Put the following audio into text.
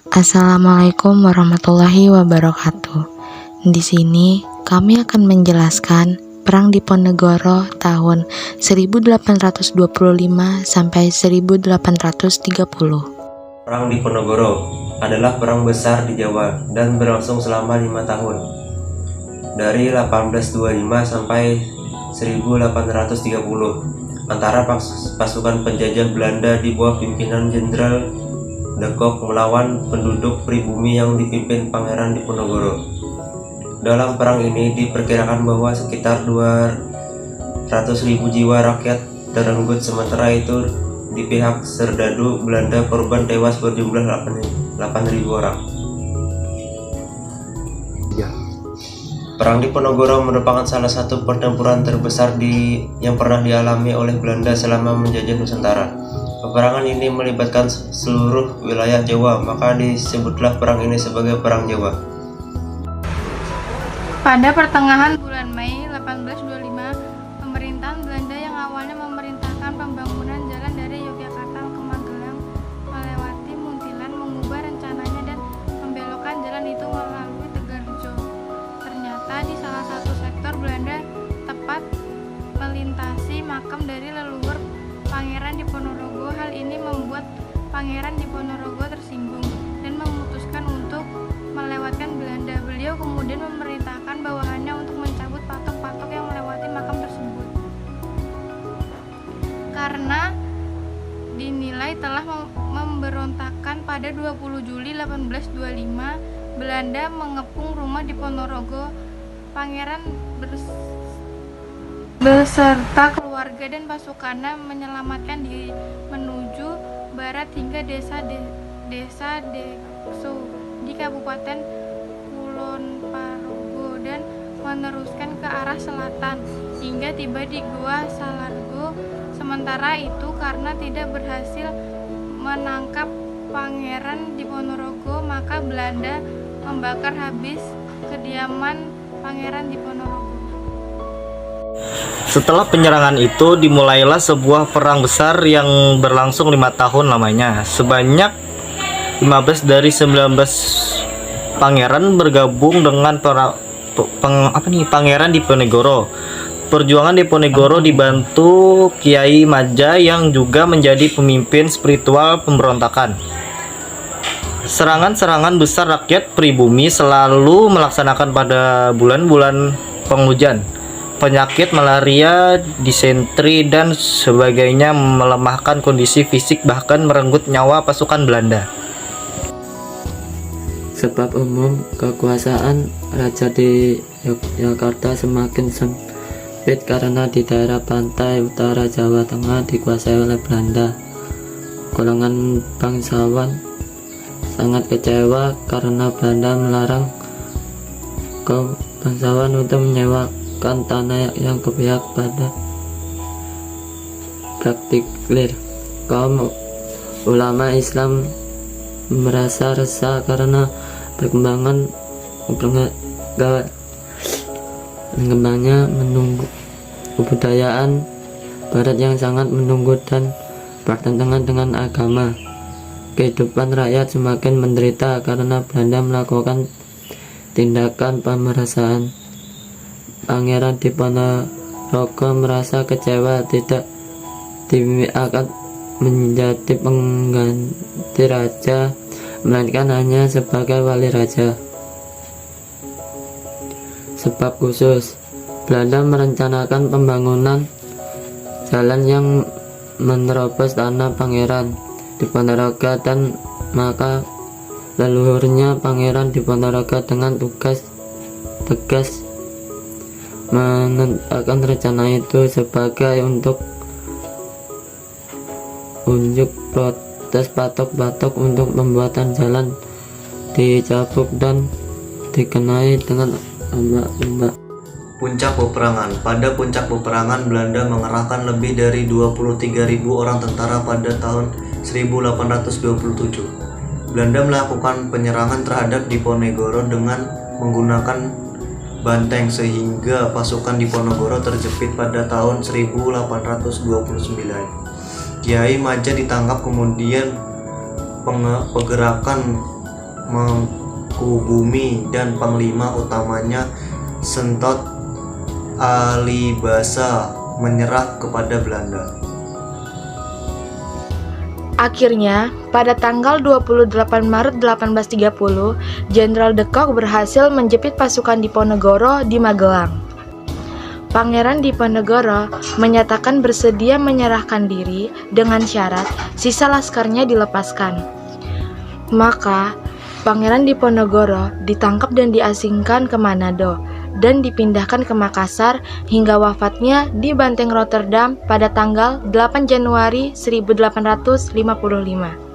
Assalamualaikum warahmatullahi wabarakatuh. Di sini kami akan menjelaskan Perang Diponegoro tahun 1825 sampai 1830. Perang Diponegoro adalah perang besar di Jawa dan berlangsung selama 5 tahun, dari 1825 sampai 1830, antara pasukan penjajah Belanda di bawah pimpinan Jenderal De Kock melawan penduduk pribumi yang dipimpin Pangeran Diponegoro. Dalam perang ini diperkirakan bahwa sekitar 200.000 jiwa rakyat terenggut, sementara itu di pihak serdadu Belanda korban tewas berjumlah 8.000 orang. Perang Diponegoro merupakan salah satu pertempuran terbesar yang pernah dialami oleh Belanda selama menjajah Nusantara. Peperangan ini melibatkan seluruh wilayah Jawa, maka disebutlah perang ini sebagai Perang Jawa. Pada pertengahan bulan Mei 1825, pemerintahan Belanda yang awalnya memerintahkan pembangunan jalan dari Yogyakarta ke Magelang melewati Muntilan mengubah rencananya dan membelokkan jalan itu melalui Tegalrejo. Ternyata di salah satu sektor Belanda tepat melintasi makam dari leluhur Pangeran Diponegoro. Hal ini membuat Pangeran Diponegoro tersinggung dan memutuskan untuk melewatkan Belanda. Beliau kemudian memerintahkan bawahannya untuk mencabut patok-patok yang melewati makam tersebut. Karena dinilai telah memberontakkan, pada 20 Juli 1825 Belanda mengepung rumah Diponegoro. Pangeran beserta keluarga dan pasukannya menyelamatkan diri menuju barat hingga desa Dekso di Kabupaten Kulon Progo dan meneruskan ke arah selatan hingga tiba di Gua Salargo. Sementara itu, karena tidak berhasil menangkap Pangeran Diponegoro, maka Belanda membakar habis kediaman Pangeran Diponegoro. Setelah penyerangan itu dimulailah sebuah perang besar yang berlangsung 5 tahun lamanya. Sebanyak 15 dari 19 pangeran bergabung dengan Pangeran Diponegoro. Perjuangan Diponegoro dibantu Kiai Maja yang juga menjadi pemimpin spiritual pemberontakan. Serangan-serangan besar rakyat pribumi selalu melaksanakan pada bulan-bulan penghujan. Penyakit malaria, disentri, dan sebagainya melemahkan kondisi fisik bahkan merenggut nyawa pasukan Belanda. Sebab umum kekuasaan Raja di Yogyakarta semakin sempit karena di daerah pantai utara Jawa Tengah dikuasai oleh Belanda. Golongan bangsawan sangat kecewa karena Belanda melarang kaum bangsawan untuk menyewakan tanah yang berpihak pada praktik clear. Kaum ulama Islam merasa resah karena berkembangnya menunggu kebudayaan barat yang sangat menunggu dan bertentangan dengan agama. Kehidupan rakyat semakin menderita karena Belanda melakukan tindakan pemerasan. Pangeran Diponegoro merasa kecewa tidak akan menjadi pengganti raja, melainkan hanya sebagai wali raja. Sebab khusus, Belanda merencanakan pembangunan jalan yang menerobos tanah Pangeran Diponegoro, dan maka leluhurnya Pangeran Diponegoro dengan tugas tegas menentangkan rencana itu sebagai untuk unjuk protes. Patok-patok untuk pembuatan jalan dicabut dan dikenai dengan ombak-ombak. Puncak peperangan. Pada puncak peperangan, Belanda mengerahkan lebih dari 23.000 orang tentara pada tahun 1827. Belanda melakukan penyerangan terhadap Diponegoro dengan menggunakan banteng sehingga pasukan Diponegoro terjepit pada tahun 1829. Kiai Maja ditangkap, kemudian pergerakan Mangkubumi dan panglima utamanya Sentot Alibasa menyerah kepada Belanda. Akhirnya, pada tanggal 28 Maret 1830, Jenderal de Kock berhasil menjepit pasukan Diponegoro di Magelang. Pangeran Diponegoro menyatakan bersedia menyerahkan diri dengan syarat sisa laskarnya dilepaskan. Maka, Pangeran Diponegoro ditangkap dan diasingkan ke Manado dan dipindahkan ke Makassar hingga wafatnya di Banteng Rotterdam pada tanggal 8 Januari 1855.